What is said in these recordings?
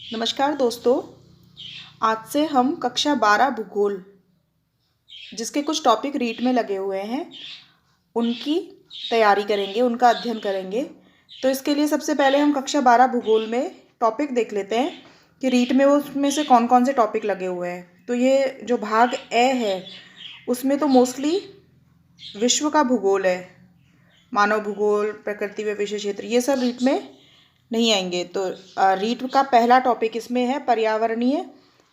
नमस्कार दोस्तों। आज से हम कक्षा 12 भूगोल जिसके कुछ टॉपिक रीट में लगे हुए हैं उनकी तैयारी करेंगे, उनका अध्ययन करेंगे। तो इसके लिए सबसे पहले हम कक्षा 12 भूगोल में टॉपिक देख लेते हैं कि रीट में उसमें से कौन कौन से टॉपिक लगे हुए हैं। तो ये जो भाग ए है उसमें तो मोस्टली विश्व का भूगोल है, मानव भूगोल, प्रकृति व विषय क्षेत्र, ये सब रीट में नहीं आएंगे। तो रीट का पहला टॉपिक इसमें है पर्यावरणीय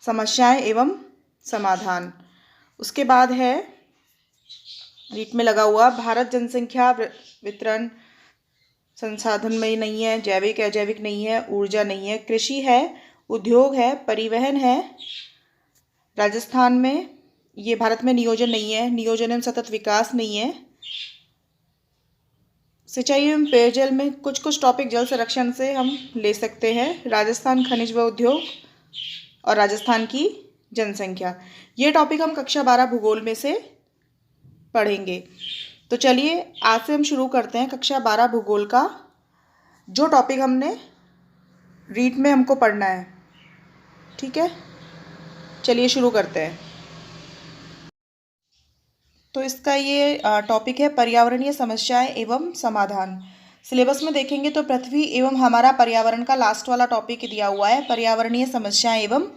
समस्याएं एवं समाधान। उसके बाद है रीट में लगा हुआ भारत जनसंख्या वितरण, संसाधन में नहीं है, जैविक अजैविक नहीं है, ऊर्जा नहीं है, कृषि है, उद्योग है, परिवहन है। राजस्थान में ये भारत में नियोजन नहीं है, नियोजन एवं सतत विकास नहीं है। सिंचाई एवं पेयजल में कुछ कुछ टॉपिक जल संरक्षण से हम ले सकते हैं। राजस्थान खनिज व उद्योग और राजस्थान की जनसंख्या, ये टॉपिक हम कक्षा 12 भूगोल में से पढ़ेंगे। तो चलिए आज से हम शुरू करते हैं कक्षा 12 भूगोल का जो टॉपिक हमने रीट में हमको पढ़ना है। ठीक है, चलिए शुरू करते हैं। तो इसका ये टॉपिक है पर्यावरणीय समस्याएं एवं समाधान। सिलेबस में देखेंगे तो पृथ्वी एवं हमारा पर्यावरण का लास्ट वाला टॉपिक दिया हुआ है, पर्यावरणीय समस्याएं एवं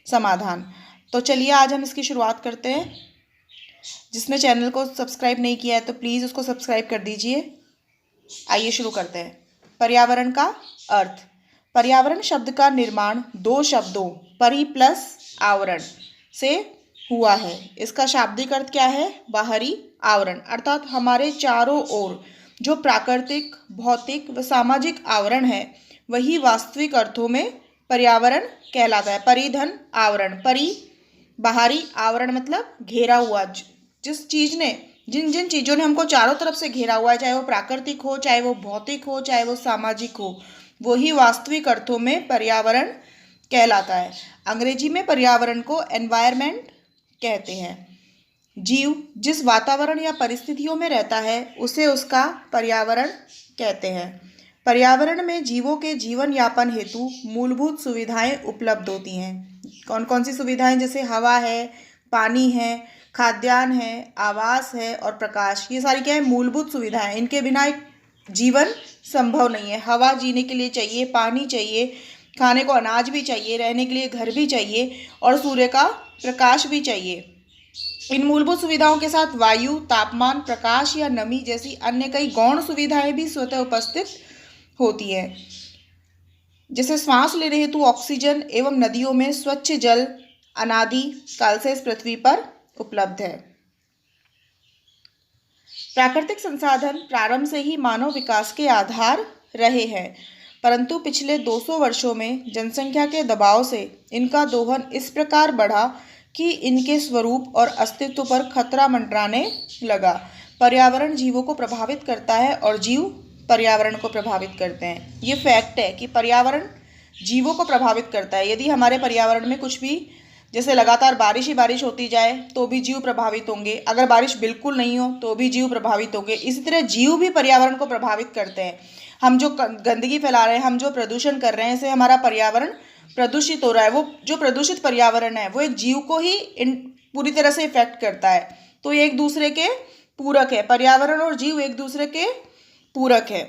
समाधान। तो चलिए आज हम इसकी शुरुआत करते हैं। जिसने चैनल को सब्सक्राइब नहीं किया है तो प्लीज़ उसको सब्सक्राइब कर दीजिए। आइए शुरू करते हैं। पर्यावरण का अर्थ। पर्यावरण शब्द का निर्माण दो शब्दों परि प्लस आवरण से हुआ है। इसका शाब्दिक अर्थ क्या है? बाहरी आवरण, अर्थात हमारे चारों ओर जो प्राकृतिक, भौतिक व सामाजिक आवरण है वही वास्तविक अर्थों में पर्यावरण कहलाता है। परिधन आवरण, परि बाहरी, आवरण मतलब घेरा हुआ। जिस चीज़ ने, जिन जिन चीज़ों ने हमको चारों तरफ से घेरा हुआ है, चाहे वो प्राकृतिक हो, चाहे वो भौतिक हो, चाहे वो सामाजिक हो, वही वास्तविक अर्थों में पर्यावरण कहलाता है। अंग्रेजी में पर्यावरण को एनवायरनमेंट कहते हैं। जीव जिस वातावरण या परिस्थितियों में रहता है उसे उसका पर्यावरण कहते हैं। पर्यावरण में जीवों के जीवन यापन हेतु मूलभूत सुविधाएं उपलब्ध होती हैं। कौन कौन सी सुविधाएं? जैसे हवा है, पानी है, खाद्यान्न है, आवास है और प्रकाश। ये सारी क्या है? मूलभूत सुविधाएं। इनके बिना एक जीवन संभव नहीं है। हवा जीने के लिए चाहिए, पानी चाहिए, खाने को अनाज भी चाहिए, रहने के लिए घर भी चाहिए और सूर्य का प्रकाश भी चाहिए। इन मूलभूत सुविधाओं के साथ वायु, तापमान, प्रकाश या नमी जैसी अन्य कई गौण सुविधाएं भी स्वतः उपस्थित होती हैं। जैसे सांस लेने हेतु ऑक्सीजन एवं नदियों में स्वच्छ जल अनादि काल से इस पृथ्वी पर उपलब्ध है। प्राकृतिक संसाधन प्रारंभ से ही मानव विकास के आधार रहे हैं, परंतु पिछले 200 वर्षों में जनसंख्या के दबाव से इनका दोहन इस प्रकार बढ़ा कि इनके स्वरूप और अस्तित्व पर खतरा मंडराने लगा। पर्यावरण जीवों को प्रभावित करता है और जीव पर्यावरण को प्रभावित करते हैं। ये फैक्ट है कि पर्यावरण जीवों को प्रभावित करता है। यदि हमारे पर्यावरण में कुछ भी, जैसे लगातार बारिश ही बारिश होती जाए तो भी जीव प्रभावित होंगे, अगर बारिश बिल्कुल नहीं हो तो भी जीव प्रभावित होंगे। इसी तरह जीव भी पर्यावरण को प्रभावित करते हैं। हम जो गंदगी फैला रहे हैं, हम जो प्रदूषण कर रहे हैं, इससे हमारा पर्यावरण प्रदूषित हो रहा है। वो जो प्रदूषित पर्यावरण है वो एक जीव को ही पूरी तरह से इफेक्ट करता है। तो ये एक दूसरे के पूरक है। पर्यावरण और जीव एक दूसरे के पूरक है।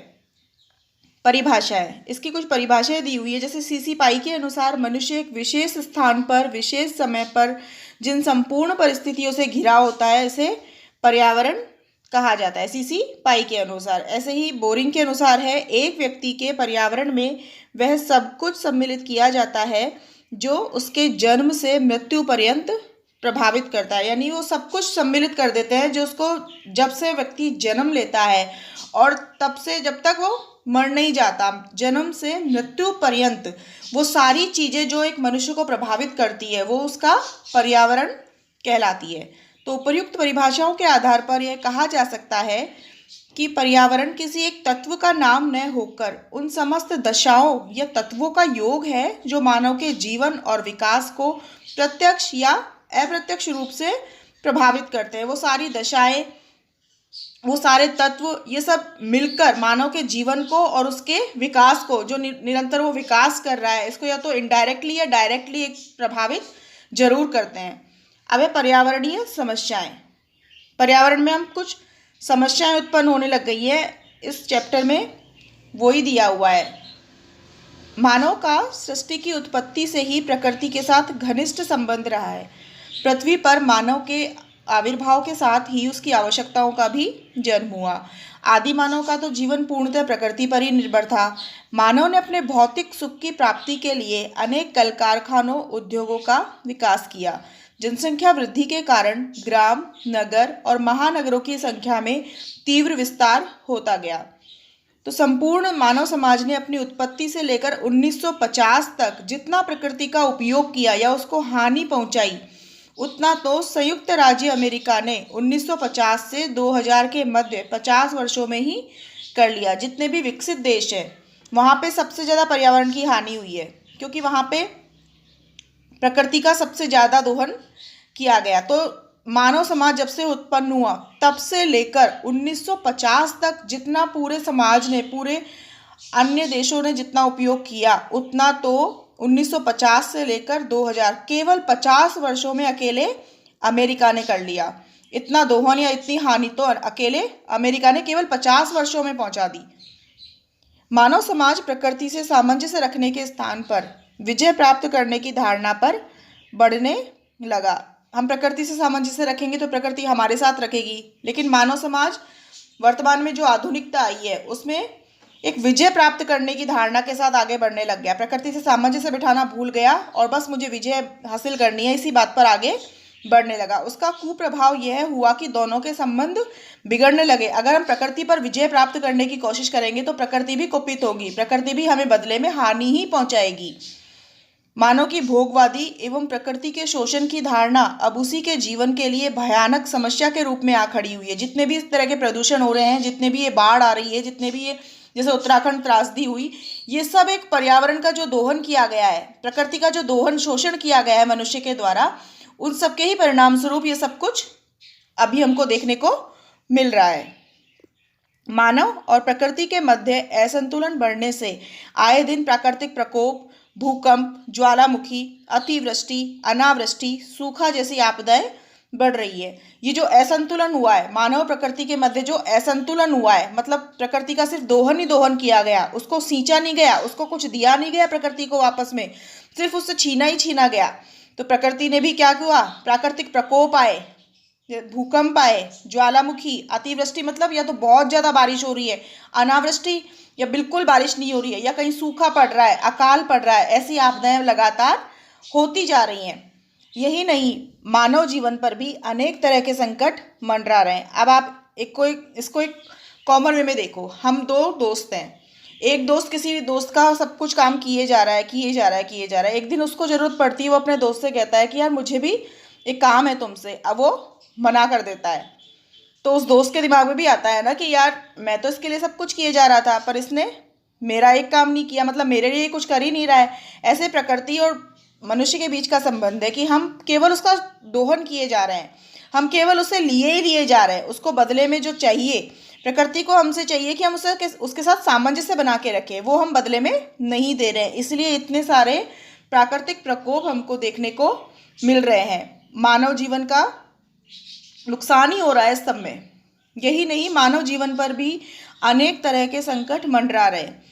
परिभाषा है, इसकी कुछ परिभाषाएं दी हुई है। जैसे सीसी पाई के अनुसार मनुष्य एक विशेष स्थान पर विशेष समय पर जिन संपूर्ण परिस्थितियों से घिरा होता है इसे पर्यावरण कहा जाता है, सीसी पाई के अनुसार। ऐसे ही बोरिंग के अनुसार है, एक व्यक्ति के पर्यावरण में वह सब कुछ सम्मिलित किया जाता है जो उसके जन्म से मृत्यु पर्यंत प्रभावित करता है। यानी वो सब कुछ सम्मिलित कर देते हैं जो उसको, जब से व्यक्ति जन्म लेता है और तब से जब तक वो मर नहीं जाता, जन्म से मृत्यु पर्यंत वो सारी चीज़ें जो एक मनुष्य को प्रभावित करती है वो उसका पर्यावरण कहलाती है। तो उपयुक्त परिभाषाओं के आधार पर यह कहा जा सकता है कि पर्यावरण किसी एक तत्व का नाम न होकर उन समस्त दशाओं या तत्वों का योग है जो मानव के जीवन और विकास को प्रत्यक्ष या अप्रत्यक्ष रूप से प्रभावित करते हैं। वो सारी दशाएं वो सारे तत्व ये सब मिलकर मानव के जीवन को और उसके विकास को, जो निरंतर वो विकास कर रहा है, इसको या तो इनडायरेक्टली या डायरेक्टली एक प्रभावित जरूर करते हैं। अब है पर्यावरणीय समस्याएं। पर्यावरण में हम कुछ समस्याएं उत्पन्न होने लग गई है इस चैप्टर में, वो ही दिया हुआ है। मानव का सृष्टि की उत्पत्ति से ही प्रकृति के साथ घनिष्ठ संबंध रहा है। पृथ्वी पर मानव के आविर्भाव के साथ ही उसकी आवश्यकताओं का भी जन्म हुआ। आदि मानव का तो जीवन पूर्णतः प्रकृति पर ही निर्भर था। मानव ने अपने भौतिक सुख की प्राप्ति के लिए अनेक कल कारखानों, उद्योगों का विकास किया। जनसंख्या वृद्धि के कारण ग्राम, नगर और महानगरों की संख्या में तीव्र विस्तार होता गया। तो संपूर्ण मानव समाज ने अपनी उत्पत्ति से लेकर 1950 तक जितना प्रकृति का उपयोग किया या उसको हानि पहुंचाई, उतना तो संयुक्त राज्य अमेरिका ने 1950 से 2000 के मध्य 50 वर्षों में ही कर लिया। जितने भी विकसित देश हैं वहाँ पे सबसे ज़्यादा पर्यावरण की हानि हुई है, क्योंकि वहाँ पे प्रकृति का सबसे ज़्यादा दोहन किया गया। तो मानव समाज जब से उत्पन्न हुआ तब से लेकर 1950 तक जितना पूरे समाज ने, पूरे अन्य देशों ने जितना उपयोग किया, उतना तो 1950 से लेकर 2000 केवल 50 वर्षों में अकेले अमेरिका ने कर लिया। इतना दोहन या इतनी हानि तो अकेले अमेरिका ने केवल 50 वर्षों में पहुंचा दी। मानव समाज प्रकृति से सामंजस्य रखने के स्थान पर विजय प्राप्त करने की धारणा पर बढ़ने लगा। हम प्रकृति से सामंजस्य रखेंगे तो प्रकृति हमारे साथ रखेगी, लेकिन मानव समाज वर्तमान में जो आधुनिकता आई है उसमें एक विजय प्राप्त करने की धारणा के साथ आगे बढ़ने लग गया। प्रकृति से सामंजस्य बिठाना भूल गया और बस मुझे विजय हासिल करनी है, इसी बात पर आगे बढ़ने लगा। उसका कुप्रभाव यह हुआ कि दोनों के संबंध बिगड़ने लगे। अगर हम प्रकृति पर विजय प्राप्त करने की कोशिश करेंगे तो प्रकृति भी कुपित होगी, प्रकृति भी हमें बदले में हानि ही पहुंचाएगी। मानव की भोगवादी एवं प्रकृति के शोषण की धारणा अब उसी के जीवन के लिए भयानक समस्या के रूप में आ खड़ी हुई है। जितने भी इस तरह के प्रदूषण हो रहे हैं, जितने भी ये बाढ़ आ रही है, जितने भी ये जैसे उत्तराखंड त्रासदी हुई, ये सब एक पर्यावरण का जो दोहन किया गया है, प्रकृति का जो दोहन शोषण किया गया है मनुष्य के द्वारा, उन सब के ही परिणाम स्वरूप ये सब कुछ अभी हमको देखने को मिल रहा है। मानव और प्रकृति के मध्य असंतुलन बढ़ने से आए दिन प्राकृतिक प्रकोप, भूकंप, ज्वालामुखी, अतिवृष्टि, अनावृष्टि, सूखा जैसी आपदाएं बढ़ रही है। ये जो असंतुलन हुआ है, मानव प्रकृति के मध्य जो असंतुलन हुआ है, मतलब प्रकृति का सिर्फ दोहन ही दोहन किया गया, उसको सींचा नहीं गया, उसको कुछ दिया नहीं गया प्रकृति को वापस में, सिर्फ उससे छीना ही छीना गया। तो प्रकृति ने भी क्या हुआ, प्राकृतिक प्रकोप आए, भूकंप आए, ज्वालामुखी, अतिवृष्टि मतलब या तो बहुत ज़्यादा बारिश हो रही है, अनावृष्टि या बिल्कुल बारिश नहीं हो रही है, या कहीं सूखा पड़ रहा है, अकाल पड़ रहा है, ऐसी आपदाएं लगातार होती जा रही हैं। यही नहीं, मानव जीवन पर भी अनेक तरह के संकट मंडरा रहे हैं। अब आप इसको एक कॉमन वे में देखो। हम दो दोस्त हैं, एक दोस्त किसी भी दोस्त का सब कुछ काम किए जा रहा है। एक दिन उसको ज़रूरत पड़ती है, वो अपने दोस्त से कहता है कि यार मुझे भी एक काम है तुमसे। अब वो मना कर देता है, तो उस दोस्त के दिमाग में भी आता है ना कि यार मैं तो इसके लिए सब कुछ किए जा रहा था, पर इसने मेरा एक काम नहीं किया, मतलब मेरे लिए कुछ कर ही नहीं रहा है। ऐसे प्रकृति और मनुष्य के बीच का संबंध है कि हम केवल उसका दोहन किए जा रहे हैं, हम केवल उसे लिए ही लिए जा रहे हैं। उसको बदले में जो चाहिए, प्रकृति को हमसे चाहिए कि हम उसके साथ सामंजस्य बना के रखें, वो हम बदले में नहीं दे रहे हैं। इसलिए इतने सारे प्राकृतिक प्रकोप हमको देखने को मिल रहे हैं। मानव जीवन का नुकसान ही हो रहा है इस सब में। यही नहीं, मानव जीवन पर भी अनेक तरह के संकट मंडरा रहे हैं।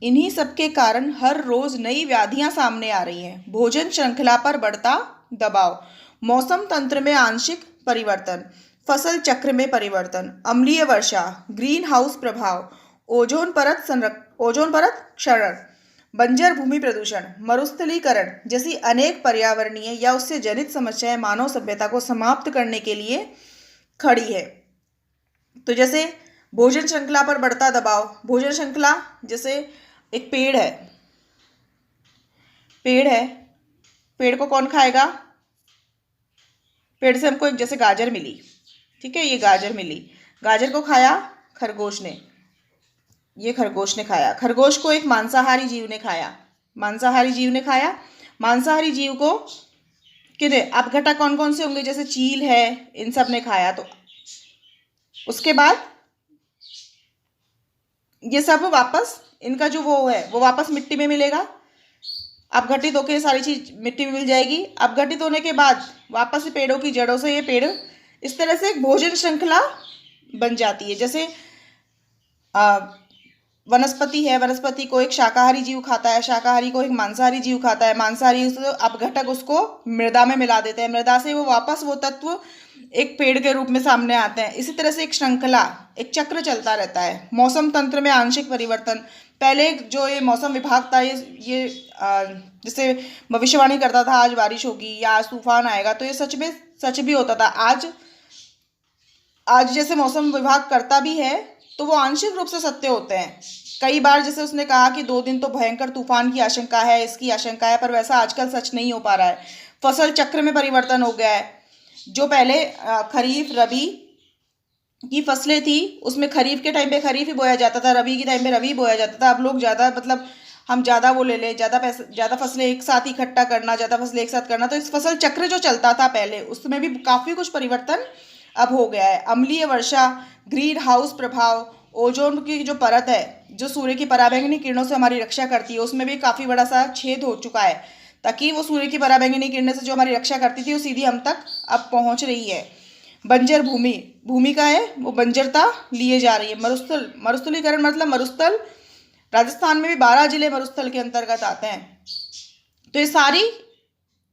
इन्हीं सब के कारण हर रोज नई व्याधियां सामने आ रही हैं। भोजन श्रृंखला पर बढ़ता दबाव, मौसम तंत्र में आंशिक परिवर्तन, फसल चक्र में परिवर्तन, अम्लीय वर्षा, ग्रीन हाउस प्रभाव, ओजोन परत क्षरण, बंजर भूमि प्रदूषण, मरुस्थलीकरण जैसी अनेक पर्यावरणीय या उससे जनित समस्याएं मानव सभ्यता को समाप्त करने के लिए खड़ी है। तो जैसे भोजन श्रृंखला पर बढ़ता दबाव, भोजन श्रृंखला जैसे एक पेड़ है, पेड़ को कौन खाएगा? पेड़ से हमको एक जैसे गाजर मिली, ठीक है, ये गाजर मिली, गाजर को खाया खरगोश ने, ये खरगोश ने खाया। खरगोश को एक मांसाहारी जीव ने खाया, मांसाहारी जीव को कितने अपघटक कौन कौन से होंगे, जैसे चील है, इन सब ने खाया। तो उसके बाद ये सब वापस इनका जो वो है वो वापस मिट्टी में मिलेगा। अपघटित होकर ये सारी चीज मिट्टी में मिल जाएगी। अपघटित होने के बाद वापस से पेड़ों की जड़ों से ये पेड़ इस तरह से एक भोजन श्रृंखला बन जाती है। जैसे वनस्पति है, वनस्पति को एक शाकाहारी जीव खाता है, शाकाहारी को एक मांसाहारी जीव खाता है, मांसाहारी अपघटक उसको मृदा में मिला देते हैं, मृदा से वो वापस वो तत्व एक पेड़ के रूप में सामने आते हैं। इसी तरह से एक श्रृंखला, एक चक्र चलता रहता है। मौसम तंत्र में आंशिक परिवर्तन, पहले जो ये मौसम विभाग था ये जैसे भविष्यवाणी करता था आज बारिश होगी या आज तूफान आएगा, तो ये सच भी होता था। आज जैसे मौसम विभाग करता भी है तो वो आंशिक रूप से सत्य होते हैं। कई बार जैसे उसने कहा कि 2 दिन तो भयंकर तूफान की आशंका है, इसकी आशंका है, पर वैसा आजकल सच नहीं हो पा रहा है। फसल चक्र में परिवर्तन हो गया है। जो पहले खरीफ रबी की फसलें थी उसमें खरीफ के टाइम पे खरीफ ही बोया जाता था, रबी के टाइम पे रबी बोया जाता था। अब लोग ज़्यादा हम ज़्यादा वो ले लें, ज़्यादा फसलें एक साथ इकट्ठा करना, ज़्यादा फसलें एक साथ करना, तो इस फसल चक्र जो चलता था पहले उसमें भी काफ़ी कुछ परिवर्तन अब हो गया है। अम्लीय वर्षा, ग्रीन हाउस प्रभाव, ओजोन की जो परत है जो सूर्य की पराबैंगनी किरणों से हमारी रक्षा करती है उसमें भी काफ़ी बड़ा सा छेद हो चुका है, ताकि वो सूर्य की पराबैंगनी किरणें से जो हमारी रक्षा करती थी वो सीधी हम तक अब पहुंच रही है। बंजर भूमि का है वो बंजरता लिए जा रही है। मरुस्थलीकरण मतलब मरुस्थल, राजस्थान में भी 12 जिले मरुस्थल के अंतर्गत आते हैं। तो ये सारी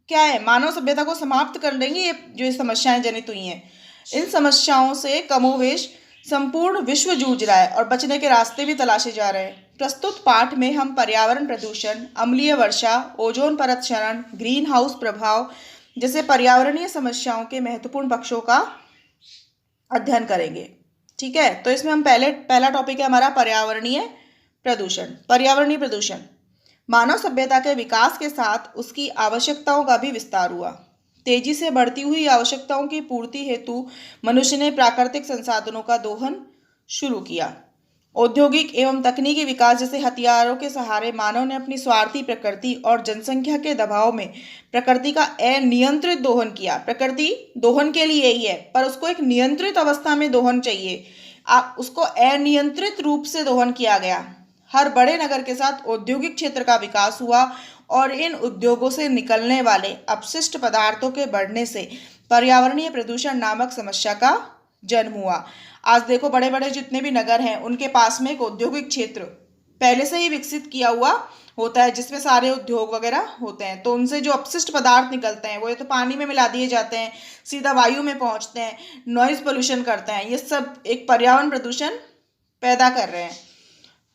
क्या है, मानव सभ्यता को समाप्त कर देंगी ये जो समस्याएं जनित हुई हैं। इन समस्याओं से कमोवेश संपूर्ण विश्व जूझ रहा है और बचने के रास्ते भी तलाशे जा रहे हैं। प्रस्तुत पाठ में हम पर्यावरण प्रदूषण, अम्लीय वर्षा, ओजोन परत क्षरण, ग्रीन हाउस प्रभाव जैसे पर्यावरणीय समस्याओं के महत्वपूर्ण पक्षों का अध्ययन करेंगे। ठीक है, तो इसमें हम पहला टॉपिक है हमारा पर्यावरणीय प्रदूषण। पर्यावरणीय प्रदूषण, मानव सभ्यता के विकास के साथ उसकी आवश्यकताओं का भी विस्तार हुआ। तेजी से बढ़ती हुई आवश्यकताओं की पूर्ति हेतु मनुष्य ने प्राकृतिक संसाधनों का दोहन शुरू किया। औद्योगिक एवं तकनीकी विकास जैसे हथियारों के सहारे मानव ने अपनी स्वार्थी प्रकृति और जनसंख्या के दबाव में प्रकृति का अनियंत्रित दोहन किया। प्रकृति दोहन के लिए ही है, पर उसको एक नियंत्रित अवस्था में दोहन चाहिए। उसको अनियंत्रित रूप से दोहन किया गया। हर बड़े नगर के साथ औद्योगिक क्षेत्र का विकास हुआ और इन उद्योगों से निकलने वाले अपशिष्ट पदार्थों के बढ़ने से पर्यावरणीय प्रदूषण नामक समस्या का जन्म हुआ। आज देखो बड़े बड़े जितने भी नगर हैं उनके पास में एक औद्योगिक क्षेत्र पहले से ही विकसित किया हुआ होता है जिसमें सारे उद्योग वगैरह होते हैं। तो उनसे जो अपशिष्ट पदार्थ निकलते हैं वो ये तो पानी में मिला दिए जाते हैं, सीधा वायु में पहुंचते हैं, नॉइज पोल्यूशन करते हैं। ये सब एक पर्यावरण प्रदूषण पैदा कर रहे हैं।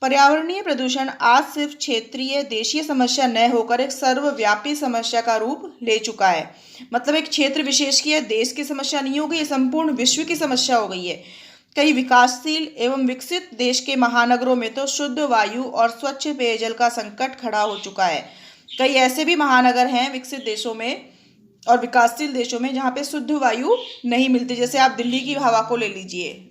पर्यावरणीय प्रदूषण आज सिर्फ क्षेत्रीय देशीय समस्या न होकर एक सर्वव्यापी समस्या का रूप ले चुका है। मतलब एक क्षेत्र विशेष की या देश की समस्या नहीं हो गई, ये संपूर्ण विश्व की समस्या हो गई है। कई विकासशील एवं विकसित देश के महानगरों में तो शुद्ध वायु और स्वच्छ पेयजल का संकट खड़ा हो चुका है। कई ऐसे भी महानगर हैं विकसित देशों में और विकासशील देशों में जहाँ पे शुद्ध वायु नहीं मिलती। जैसे आप दिल्ली की हवा को ले लीजिए,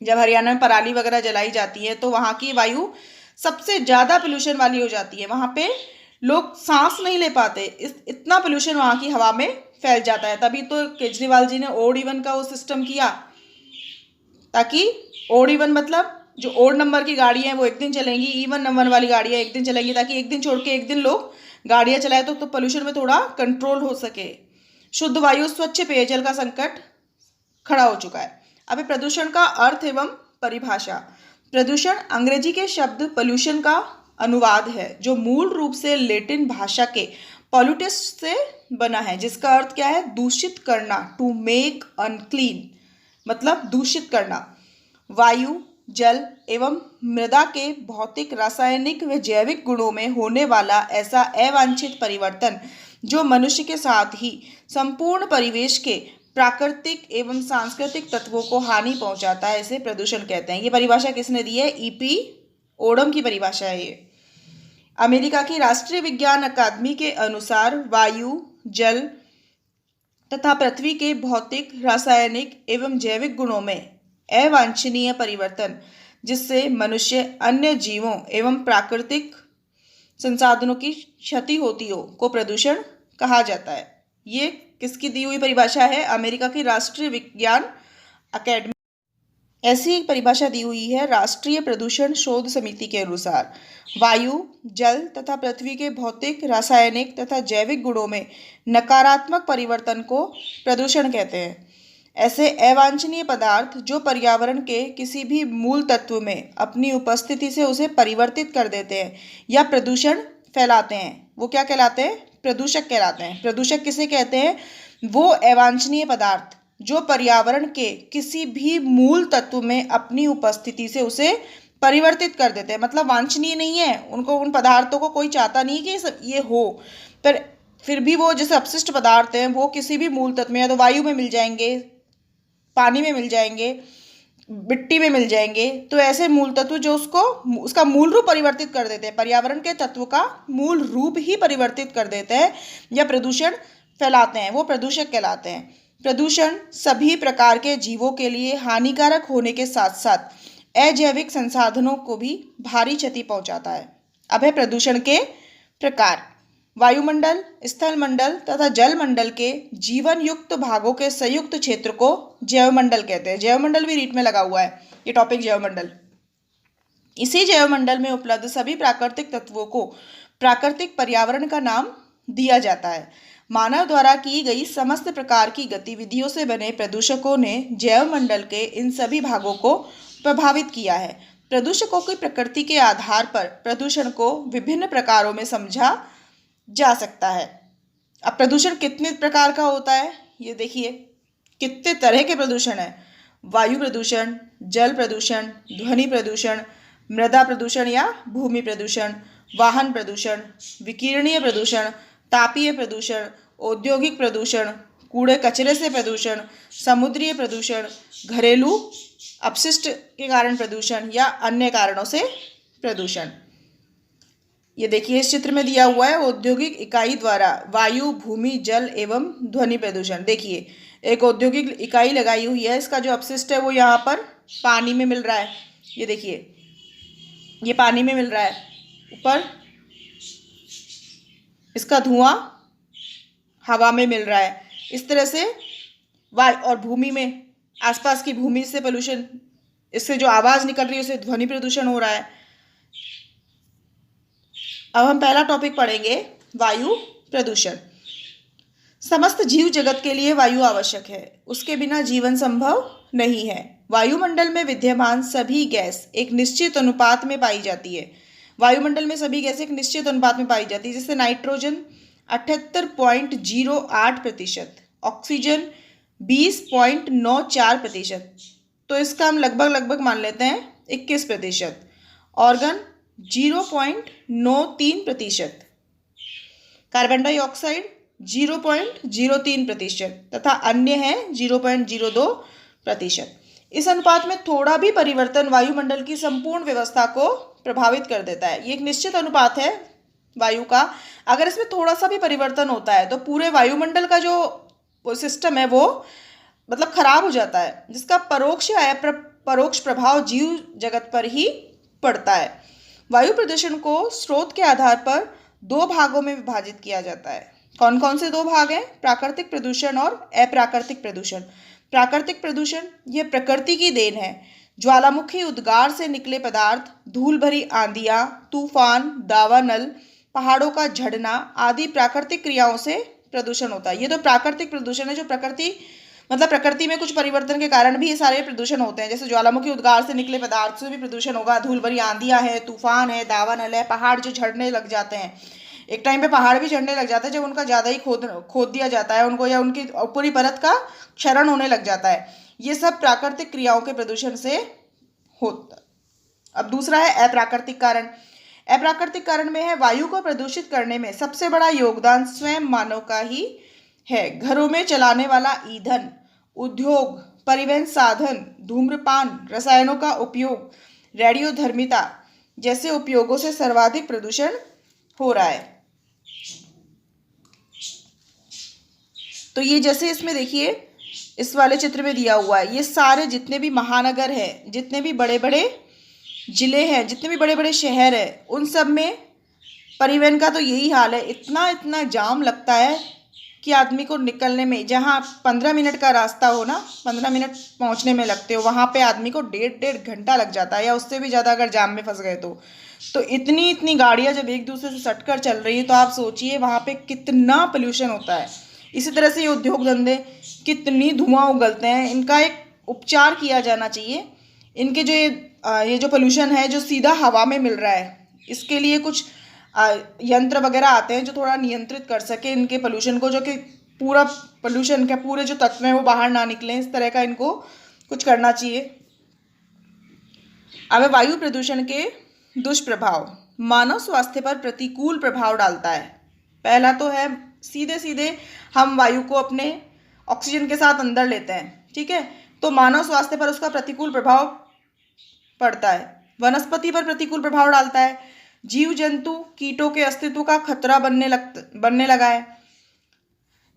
जब हरियाणा में पराली वगैरह जलाई जाती है तो वहाँ की वायु सबसे ज़्यादा पोल्यूशन वाली हो जाती है। वहाँ पे लोग सांस नहीं ले पाते, इतना पोल्यूशन वहाँ की हवा में फैल जाता है। तभी तो केजरीवाल जी ने ओड इवन का वो सिस्टम किया, ताकि ओड इवन मतलब जो ओड नंबर की गाड़ी है वो एक दिन चलेंगी, इवन नंबर वाली गाड़ियाँ एक दिन चलेंगी, ताकि एक दिन छोड़ के एक दिन लोग गाड़ियाँ चलाए तो पोल्यूशन में थोड़ा कंट्रोल हो सके। शुद्ध वायु, स्वच्छ पेयजल का संकट खड़ा हो चुका है। अभी प्रदूषण का अर्थ एवं परिभाषा। प्रदूषण अंग्रेजी के शब्द पोल्यूशन का अनुवाद है जो मूल रूप से लैटिन भाषा के पॉल्यूटस से बना है, जिसका अर्थ क्या है, दूषित करना, टू मेक अनक्लीन, मतलब दूषित करना। वायु, जल एवं मृदा के भौतिक, रासायनिक व जैविक गुणों में होने वाला ऐसा अवांछित परिवर्तन जो मनुष्य के साथ ही संपूर्ण परिवेश के प्राकृतिक एवं सांस्कृतिक तत्वों को हानि पहुंचाता है, इसे प्रदूषण कहते हैं। ये परिभाषा किसने दी है? ईपी ओडम की परिभाषा है ये। अमेरिका की राष्ट्रीय विज्ञान अकादमी के अनुसार वायु, जल तथा पृथ्वी के भौतिक, रासायनिक एवं जैविक गुणों में अवांछनीय परिवर्तन जिससे मनुष्य, अन्य जीवों एवं प्राकृतिक संसाधनों की क्षति होती हो को प्रदूषण कहा जाता है। ये किसकी दी हुई परिभाषा है? अमेरिका की राष्ट्रीय विज्ञान अकेडमी ऐसी एक परिभाषा दी हुई है राष्ट्रीय प्रदूषण शोध समिति के अनुसार, वायु, जल तथा पृथ्वी के भौतिक, रासायनिक तथा जैविक गुणों में नकारात्मक परिवर्तन को प्रदूषण कहते हैं। ऐसे अवांछनीय पदार्थ जो पर्यावरण के किसी भी मूल तत्व में अपनी उपस्थिति से उसे परिवर्तित कर देते हैं या प्रदूषण फैलाते हैं, वो क्या कहलाते हैं? प्रदूषक कहलाते हैं। प्रदूषक किसे कहते हैं? वो अवांछनीय पदार्थ जो पर्यावरण के किसी भी मूल तत्व में अपनी उपस्थिति से उसे परिवर्तित कर देते हैं, मतलब वांछनीय नहीं है, उनको, उन पदार्थों को कोई चाहता नहीं कि ये हो, पर फिर भी वो जैसे अपशिष्ट पदार्थ हैं वो किसी भी मूल तत्व में, या तो वायु में मिल जाएंगे, पानी में मिल जाएंगे, मिट्टी में मिल जाएंगे, तो ऐसे मूल तत्व जो उसको उसका मूल रूप परिवर्तित कर देते हैं, पर्यावरण के तत्व का मूल रूप ही परिवर्तित कर देते हैं या प्रदूषण फैलाते हैं, वो प्रदूषक कहलाते हैं। प्रदूषण सभी प्रकार के जीवों के लिए हानिकारक होने के साथ साथ अजैविक संसाधनों को भी भारी क्षति पहुंचाता है। अब है प्रदूषण के प्रकार। वायुमंडल, स्थलमंडल तथा जलमंडल के जीवन युक्त भागों के संयुक्त क्षेत्र को जैवमंडल कहते हैं। जैवमंडल भी रीट में लगा हुआ है ये टॉपिक, जैवमंडल। इसी जैवमंडल में उपलब्ध सभी प्राकृतिक तत्वों को प्राकृतिक पर्यावरण का नाम दिया जाता है। मानव द्वारा की गई समस्त प्रकार की गतिविधियों से बने प्रदूषकों ने जैवमंडल के इन सभी भागों को प्रभावित किया है। प्रदूषकों की प्रकृति के आधार पर प्रदूषण को विभिन्न प्रकारों में समझा जा सकता है। अब प्रदूषण कितने प्रकार का होता है ये देखिए, कितने तरह के प्रदूषण है। वायु प्रदूषण, जल प्रदूषण, ध्वनि प्रदूषण, मृदा प्रदूषण या भूमि प्रदूषण, वाहन प्रदूषण, विकिरणीय प्रदूषण, तापीय प्रदूषण, औद्योगिक प्रदूषण, कूड़े कचरे से प्रदूषण, समुद्रीय प्रदूषण, घरेलू अपशिष्ट के कारण प्रदूषण या अन्य कारणों से प्रदूषण। ये देखिए इस चित्र में दिया हुआ है औद्योगिक इकाई द्वारा वायु, भूमि, जल एवं ध्वनि प्रदूषण। देखिए एक औद्योगिक इकाई लगाई हुई है, इसका जो अपशिष्ट है वो यहाँ पर पानी में मिल रहा है। ये देखिए ये पानी में मिल रहा है, ऊपर इसका धुआं हवा में मिल रहा है। इस तरह से वायु और भूमि में, आसपास की भूमि से पोल्यूशन, इससे जो आवाज़ निकल रही है उसे ध्वनि प्रदूषण हो रहा है। अब हम पहला टॉपिक पढ़ेंगे वायु प्रदूषण। समस्त जीव जगत के लिए वायु आवश्यक है, उसके बिना जीवन संभव नहीं है। वायुमंडल में विद्यमान सभी गैस एक निश्चित अनुपात में पाई जाती है। वायुमंडल में सभी गैस एक निश्चित अनुपात में पाई जाती है, जैसे नाइट्रोजन 78.08%, ऑक्सीजन 20.94%, तो इसका हम लगभग मान लेते हैं 21%, ऑर्गन 0.93%, कार्बन डाइऑक्साइड 0.03% तथा अन्य है 0.02%। इस अनुपात में थोड़ा भी परिवर्तन वायुमंडल की संपूर्ण व्यवस्था को प्रभावित कर देता है। ये एक निश्चित अनुपात है वायु का, अगर इसमें थोड़ा सा भी परिवर्तन होता है तो पूरे वायुमंडल का जो सिस्टम है वो मतलब खराब हो जाता है, जिसका परोक्ष या परोक्ष प्रभाव जीव जगत पर ही पड़ता है। वायु प्रदूषण को स्रोत के आधार पर दो भागों में विभाजित किया जाता है। कौन कौन से दो भाग हैं? प्राकृतिक प्रदूषण और अप्राकृतिक प्रदूषण। प्राकृतिक प्रदूषण ये प्रकृति की देन है। ज्वालामुखी उद्गार से निकले पदार्थ, धूल भरी आंधियां, तूफान, दावानल, पहाड़ों का झड़ना आदि प्राकृतिक क्रियाओं से प्रदूषण होता है। ये तो प्राकृतिक प्रदूषण है, जो प्रकृति में कुछ परिवर्तन के कारण भी ये सारे प्रदूषण होते हैं। जैसे ज्वालामुखी उद्गार से निकले पदार्थ से भी प्रदूषण होगा, धूल भरी आंधियां है, तूफान है, दावानल है, पहाड़ जो झड़ने लग जाते हैं। एक टाइम पे पहाड़ भी झड़ने लग जाते हैं जब उनका ज़्यादा ही खोद दिया जाता है उनको, या उनकी ऊपरी परत का क्षरण होने लग जाता है। ये सब प्राकृतिक क्रियाओं के प्रदूषण से होता। अब दूसरा है अप्राकृतिक कारण। अप्राकृतिक कारण में है वायु को प्रदूषित करने में सबसे बड़ा योगदान स्वयं मानव का ही है। घरों में चलाने वाला ईंधन, उद्योग, परिवहन साधन, धूम्रपान, रसायनों का उपयोग, रेडियोधर्मिता जैसे उपयोगों से सर्वाधिक प्रदूषण हो रहा है। तो ये जैसे इसमें देखिए इस वाले चित्र में दिया हुआ है, ये सारे जितने भी महानगर हैं, जितने भी बड़े बड़े जिले हैं, जितने भी बड़े बड़े शहर हैं, उन सब में परिवहन का तो यही हाल है। इतना जाम लगता है कि आदमी को निकलने में, जहाँ 15 मिनट का रास्ता हो ना, 15 मिनट पहुँचने में लगते हो, वहाँ पे आदमी को 1.5 घंटा लग जाता है या उससे भी ज़्यादा अगर जाम में फंस गए तो इतनी इतनी गाड़ियाँ जब एक दूसरे से सटकर चल रही है तो आप सोचिए वहाँ पे कितना पोल्यूशन होता है। इसी तरह से ये उद्योग धंधे कितनी धुआं उगलते हैं, इनका एक उपचार किया जाना चाहिए। इनके जो ये जो पोल्यूशन है जो सीधा हवा में मिल रहा है, इसके लिए कुछ यंत्र वगैरह आते हैं जो थोड़ा नियंत्रित कर सके इनके पोल्यूशन को, जो कि पूरा पोल्यूशन के पूरे जो तत्व हैं वो बाहर ना निकलें, इस तरह का इनको कुछ करना चाहिए। अब वायु प्रदूषण के दुष्प्रभाव, मानव स्वास्थ्य पर प्रतिकूल प्रभाव डालता है। पहला तो है सीधे सीधे हम वायु को अपने ऑक्सीजन के साथ अंदर लेते हैं, ठीक है, तो मानव स्वास्थ्य पर उसका प्रतिकूल प्रभाव पड़ता है। वनस्पति पर प्रतिकूल प्रभाव डालता है, जीव जंतु कीटों के अस्तित्व का खतरा बनने लगा है।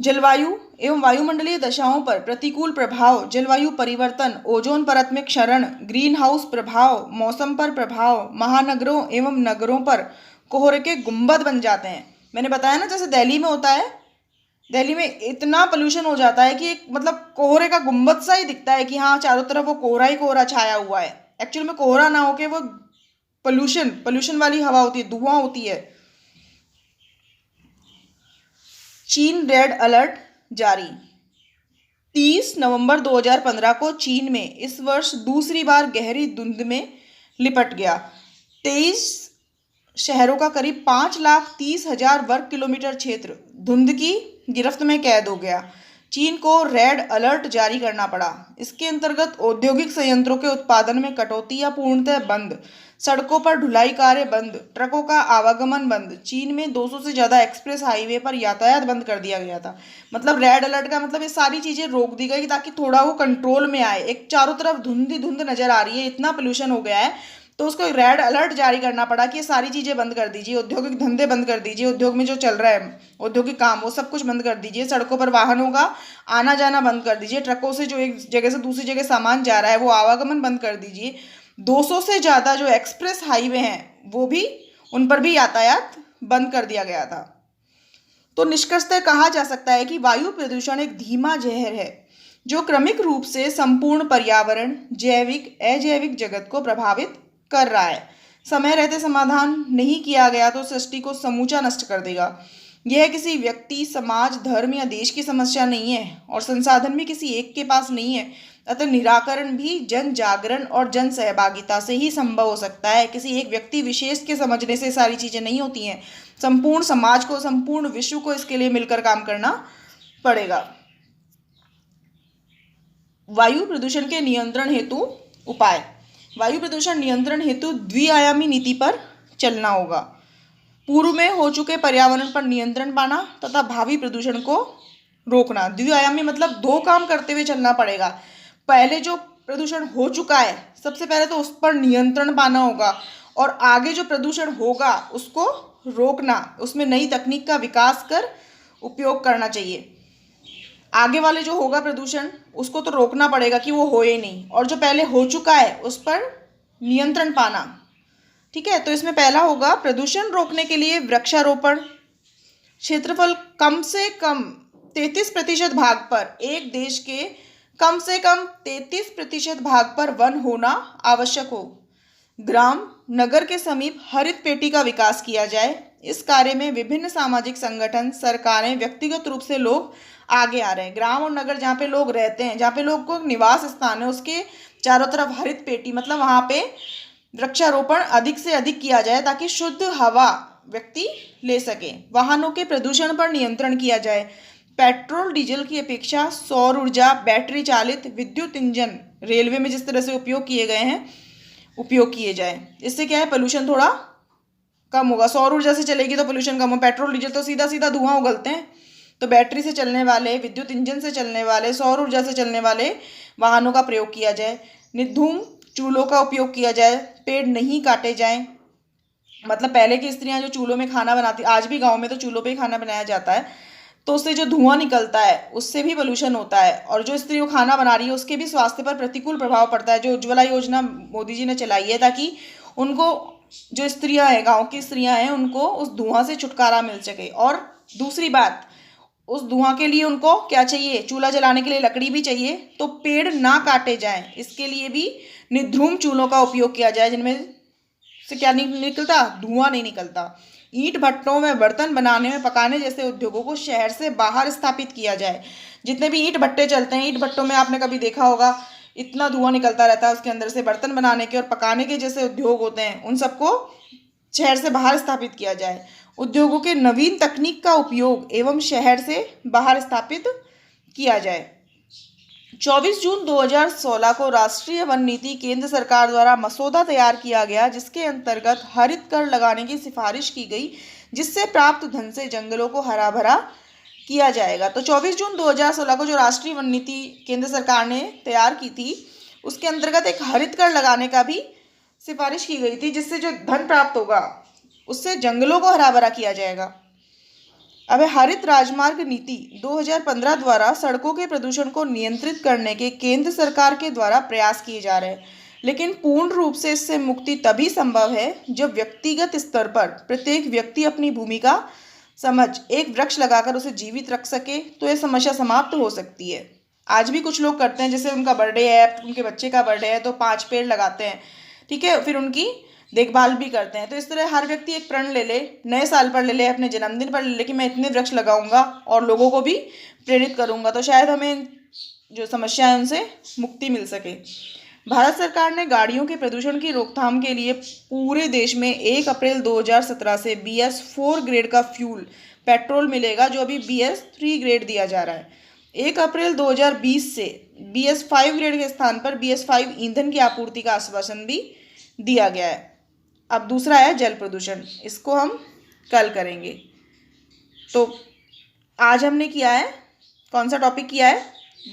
जलवायु एवं वायुमंडलीय दशाओं पर प्रतिकूल प्रभाव, जलवायु परिवर्तन, ओजोन परत में क्षरण, ग्रीन हाउस प्रभाव, मौसम पर प्रभाव, महानगरों एवं नगरों पर कोहरे के गुंबद बन जाते हैं। मैंने बताया ना, जैसे दिल्ली में होता है, दिल्ली में इतना पोल्यूशन हो जाता है कि एक मतलब कोहरे का गुंबद सा ही दिखता है कि हाँ चारों तरफ वो कोहरा ही कोहरा छाया हुआ है। एक्चुअल में कोहरा ना होके वो पोल्यूशन वाली हवा होती है, धुआं होती है। चीन रेड अलर्ट जारी, 30 नवंबर 2015 को चीन में इस वर्ष दूसरी बार गहरी धुंध में लिपट गया। 23 शहरों का करीब 5,30,000 वर्ग किलोमीटर क्षेत्र धुंध की गिरफ्त में कैद हो गया। चीन को रेड अलर्ट जारी करना पड़ा। इसके अंतर्गत औद्योगिक संयंत्रों के उत्पादन में कटौती या पूर्णतः बंद, सड़कों पर ढुलाई कार्य बंद, ट्रकों का आवागमन बंद। चीन में 200 से ज़्यादा एक्सप्रेस हाईवे पर यातायात बंद कर दिया गया था। मतलब रेड अलर्ट का मतलब ये सारी चीज़ें रोक दी गई ताकि थोड़ा वो कंट्रोल में आए। एक चारों तरफ धुंध ही धुंध नजर आ रही है, इतना पोल्यूशन हो गया है, तो उसको रेड अलर्ट जारी करना पड़ा कि ये सारी चीज़ें बंद कर दीजिए, औद्योगिक धंधे बंद कर दीजिए, उद्योग में जो चल रहा है औद्योगिक काम वो सब कुछ बंद कर दीजिए, सड़कों पर वाहनों का आना जाना बंद कर दीजिए, ट्रकों से जो एक जगह से दूसरी जगह सामान जा रहा है वो आवागमन बंद कर दीजिए। 200 से ज़्यादा जो एक्सप्रेस हाईवे हैं वो भी, उन पर भी यातायात बंद कर दिया गया था। तो निष्कर्षतः कहा जा सकता है कि वायु प्रदूषण एक धीमा जहर है जो क्रमिक रूप से संपूर्ण पर्यावरण, जैविक अजैविक जगत को प्रभावित कर रहा है। समय रहते समाधान नहीं किया गया तो सृष्टि को समूचा नष्ट कर देगा। यह किसी व्यक्ति, समाज, धर्म या देश की समस्या नहीं है और संसाधन भी किसी एक के पास नहीं है। अतः निराकरण भी जन जागरण और जन सहभागिता से ही संभव हो सकता है। किसी एक व्यक्ति विशेष के समझने से सारी चीजें नहीं होती हैं। संपूर्ण समाज को, संपूर्ण विश्व को इसके लिए मिलकर काम करना पड़ेगा। वायु प्रदूषण के नियंत्रण हेतु उपाय, वायु प्रदूषण नियंत्रण हेतु द्विआयामी नीति पर चलना होगा। पूर्व में हो चुके पर्यावरण पर नियंत्रण पाना तथा भावी प्रदूषण को रोकना। द्विआयामी मतलब 2 काम करते हुए चलना पड़ेगा। पहले जो प्रदूषण हो चुका है सबसे पहले तो उस पर नियंत्रण पाना होगा और आगे जो प्रदूषण होगा उसको रोकना, उसमें नई तकनीक का विकास कर उपयोग करना चाहिए। आगे वाले जो होगा प्रदूषण उसको तो रोकना पड़ेगा कि वो होए नहीं, और जो पहले हो चुका है उस पर नियंत्रण पाना। ठीक है, तो इसमें पहला होगा प्रदूषण रोकने के लिए वृक्षारोपण। क्षेत्रफल कम से कम 33% भाग पर, एक देश के कम से कम 33% भाग पर वन होना आवश्यक हो। ग्राम नगर के समीप हरित पेटी का विकास किया जाए। इस कार्य में विभिन्न सामाजिक संगठन, सरकारें, व्यक्तिगत रूप से लोग आगे आ रहे हैं। ग्राम और नगर जहाँ पे लोग रहते हैं, जहाँ पे लोग को निवास स्थान है, उसके चारों तरफ हरित पेटी मतलब वहाँ पे वृक्षारोपण अधिक से अधिक किया जाए ताकि शुद्ध हवा व्यक्ति ले सके। वाहनों के प्रदूषण पर नियंत्रण किया जाए। पेट्रोल डीजल की अपेक्षा सौर ऊर्जा, बैटरी चालित विद्युत इंजन रेलवे में जिस तरह से उपयोग किए गए हैं उपयोग किए जाए। इससे क्या है, पोल्यूशन थोड़ा कम होगा। सौर ऊर्जा से चलेगी तो पोल्यूशन कम हो। पेट्रोल डीजल तो सीधा सीधा धुआं उगलते हैं, तो बैटरी से चलने वाले, विद्युत इंजन से चलने वाले, सौर ऊर्जा से चलने वाले वाहनों का प्रयोग किया जाए। निर्धूम चूल्हों का उपयोग किया जाए। पेड़ नहीं काटे जाएं। मतलब पहले की स्त्रियां जो चूल्हों में खाना बनाती, आज भी गाँव में तो चूल्हों पर ही खाना बनाया जाता है, तो उससे जो धुआं निकलता है उससे भी पोल्यूशन होता है और जो स्त्री वो खाना बना रही है उसके भी स्वास्थ्य पर प्रतिकूल प्रभाव पड़ता है। जो उज्ज्वला योजना मोदी जी ने चलाई है ताकि उनको, जो स्त्रियां हैं, गांव की स्त्रियां हैं, उनको उस धुआं से छुटकारा मिल सके। और दूसरी बात, उस धुआं के लिए उनको क्या चाहिए, चूल्हा जलाने के लिए लकड़ी भी चाहिए, तो पेड़ ना काटे जाएं, इसके लिए भी निर्धूम चूल्हों का उपयोग किया जाए, जिनमें से क्या नहीं निकलता, धुआं नहीं निकलता। ईंट भट्टों में बर्तन बनाने में पकाने जैसे उद्योगों को शहर से बाहर स्थापित किया जाए। जितने भी ईंट भट्टे चलते हैं, ईंट भट्टों में आपने कभी देखा होगा इतना धुआं निकलता रहता है उसके अंदर से, बर्तन बनाने के और पकाने के जैसे उद्योग होते हैं, उन सबको शहर से बाहर स्थापित किया जाए। उद्योगों के नवीन तकनीक का उपयोग एवं शहर से बाहर स्थापित किया जाए। 24 जून 2016 को राष्ट्रीय वन नीति केंद्र सरकार द्वारा मसौदा तैयार किया गया, जिसके अंतर्गत हरित कर लगाने की सिफारिश की गई, जिससे प्राप्त धन से जंगलों को हरा भरा किया जाएगा। तो 24 जून 2016 को जो राष्ट्रीय वन नीति केंद्र सरकार ने तैयार की थी, उसके अंतर्गत एक हरित कर लगाने का भी सिफारिश की गई थी, जिससे जो धन प्राप्त होगा उससे जंगलों को हरा भरा किया जाएगा। अब हरित राजमार्ग नीति 2015 द्वारा सड़कों के प्रदूषण को नियंत्रित करने के केंद्र सरकार के द्वारा प्रयास किए जा रहे हैं, लेकिन पूर्ण रूप से इससे मुक्ति तभी संभव है जब व्यक्तिगत स्तर पर प्रत्येक व्यक्ति अपनी भूमिका समझ एक वृक्ष लगाकर उसे जीवित रख सके, तो यह समस्या समाप्त हो सकती है। आज भी कुछ लोग करते हैं, जैसे उनका बर्थडे है, उनके बच्चे का बर्थडे है, तो 5 पेड़ लगाते हैं, ठीक है, फिर उनकी देखभाल भी करते हैं। तो इस तरह हर व्यक्ति एक प्रण ले ले, नए साल पर ले ले, अपने जन्मदिन पर ले ले कि मैं इतने वृक्ष लगाऊंगा और लोगों को भी प्रेरित करूंगा, तो शायद हमें जो समस्या है उनसे मुक्ति मिल सके। भारत सरकार ने गाड़ियों के प्रदूषण की रोकथाम के लिए पूरे देश में 1 अप्रैल 2017 से BS4 ग्रेड का फ्यूल पेट्रोल मिलेगा, जो अभी BS3 ग्रेड दिया जा रहा है। 1 अप्रैल 2020 से BS5 ग्रेड के स्थान पर BS5 ईंधन की आपूर्ति का आश्वासन भी दिया गया है। अब दूसरा है जल प्रदूषण, इसको हम कल करेंगे। तो आज हमने किया है, कौन सा टॉपिक किया है,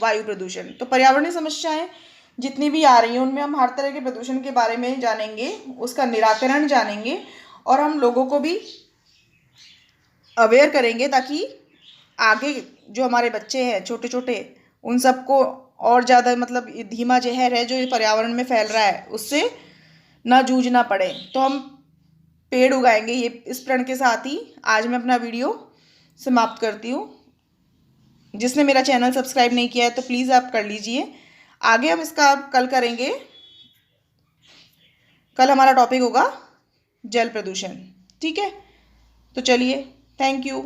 वायु प्रदूषण। तो पर्यावरणीय समस्याएं जितनी भी आ रही हैं उनमें हम हर तरह के प्रदूषण के बारे में जानेंगे, उसका निराकरण जानेंगे, और हम लोगों को भी अवेयर करेंगे, ताकि आगे जो हमारे बच्चे हैं छोटे छोटे, उन सबको और ज़्यादा मतलब धीमा जहर है जो पर्यावरण में फैल रहा है उससे ना जूझना पड़े। तो हम पेड़ उगाएंगे, ये इस प्रण के साथ ही आज मैं अपना वीडियो समाप्त करती हूँ। जिसने मेरा चैनल सब्सक्राइब नहीं किया है तो प्लीज़ आप कर लीजिए। आगे हम इसका कल करेंगे। कल हमारा टॉपिक होगा जल प्रदूषण, ठीक है। तो चलिए, थैंक यू।